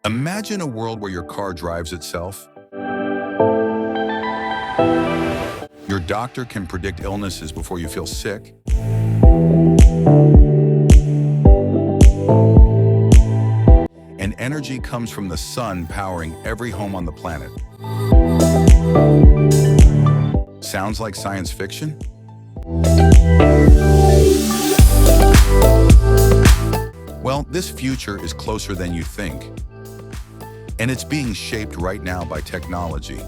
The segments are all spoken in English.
Imagine a world where your car drives itself. Your doctor can predict illnesses before you feel sick. And energy comes from the sun powering every home on the planet. Sounds like science fiction? Well, this future is closer than you think. And it's being shaped right now by technology.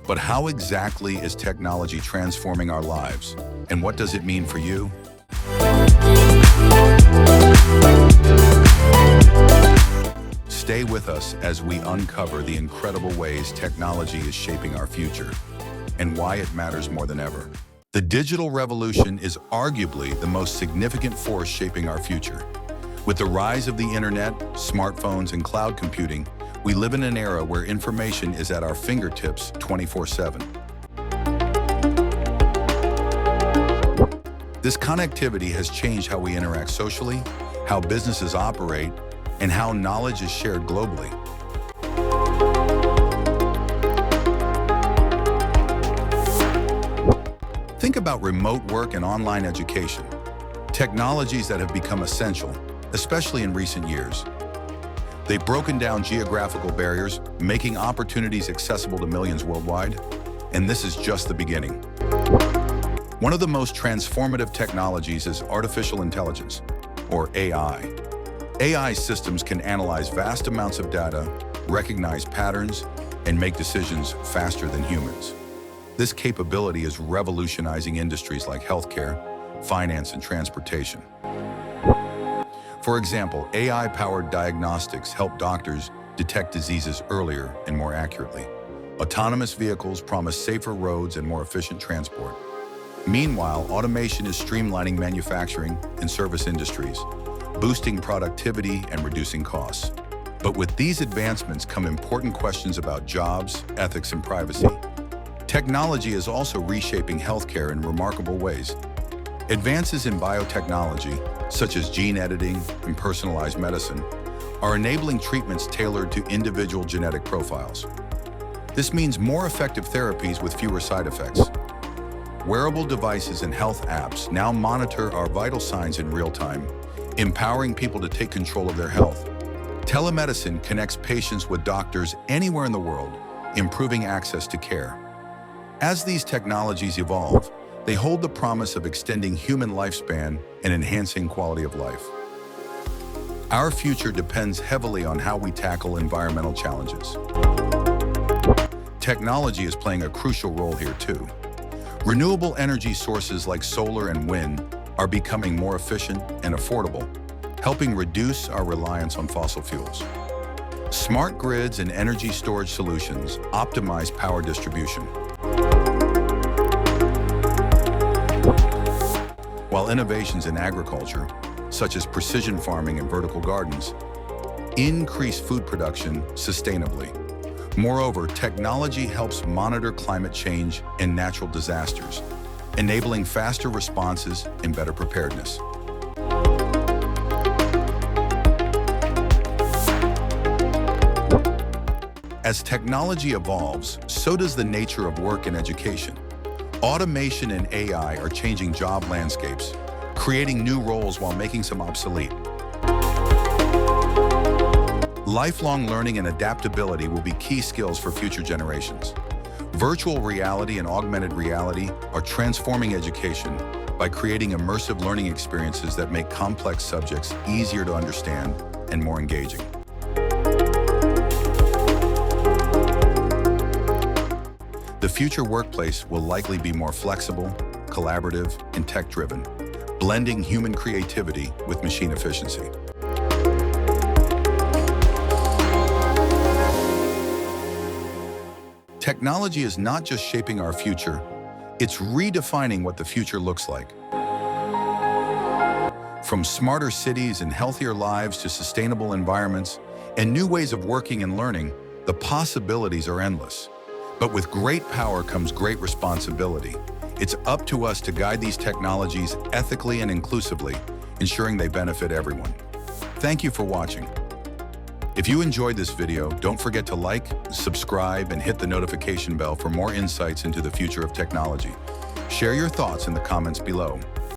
But how exactly is technology transforming our lives? And what does it mean for you? Stay with us as we uncover the incredible ways technology is shaping our future and why it matters more than ever. The digital revolution is arguably the most significant force shaping our future. With the rise of the internet, smartphones, and cloud computing, we live in an era where information is at our fingertips 24/7. This connectivity has changed how we interact socially, how businesses operate, and how knowledge is shared globally. Think about remote work and online education, technologies that have become essential, especially in recent years. They've broken down geographical barriers, making opportunities accessible to millions worldwide, and this is just the beginning. One of the most transformative technologies is artificial intelligence, or AI. AI systems can analyze vast amounts of data, recognize patterns, and make decisions faster than humans. This capability is revolutionizing industries like healthcare, finance, and transportation. For example, AI-powered diagnostics help doctors detect diseases earlier and more accurately. Autonomous vehicles promise safer roads and more efficient transport. Meanwhile, automation is streamlining manufacturing and service industries, boosting productivity and reducing costs. But with these advancements come important questions about jobs, ethics, and privacy. Technology is also reshaping healthcare in remarkable ways. Advances in biotechnology, such as gene editing and personalized medicine, are enabling treatments tailored to individual genetic profiles. This means more effective therapies with fewer side effects. Wearable devices and health apps now monitor our vital signs in real time, empowering people to take control of their health. Telemedicine connects patients with doctors anywhere in the world, improving access to care. As these technologies evolve, they hold the promise of extending human lifespan and enhancing quality of life. Our future depends heavily on how we tackle environmental challenges. Technology is playing a crucial role here too. Renewable energy sources like solar and wind are becoming more efficient and affordable, helping reduce our reliance on fossil fuels. Smart grids and energy storage solutions optimize power distribution, while innovations in agriculture, such as precision farming and vertical gardens, increase food production sustainably. Moreover, technology helps monitor climate change and natural disasters, enabling faster responses and better preparedness. As technology evolves, so does the nature of work and education. Automation and AI are changing job landscapes, creating new roles while making some obsolete. Lifelong learning and adaptability will be key skills for future generations. Virtual reality and augmented reality are transforming education by creating immersive learning experiences that make complex subjects easier to understand and more engaging. The future workplace will likely be more flexible, collaborative, and tech-driven, blending human creativity with machine efficiency. Technology is not just shaping our future, it's redefining what the future looks like. From smarter cities and healthier lives to sustainable environments and new ways of working and learning, the possibilities are endless. But with great power comes great responsibility. It's up to us to guide these technologies ethically and inclusively, ensuring they benefit everyone. Thank you for watching. If you enjoyed this video, don't forget to like, subscribe, and hit the notification bell for more insights into the future of technology. Share your thoughts in the comments below.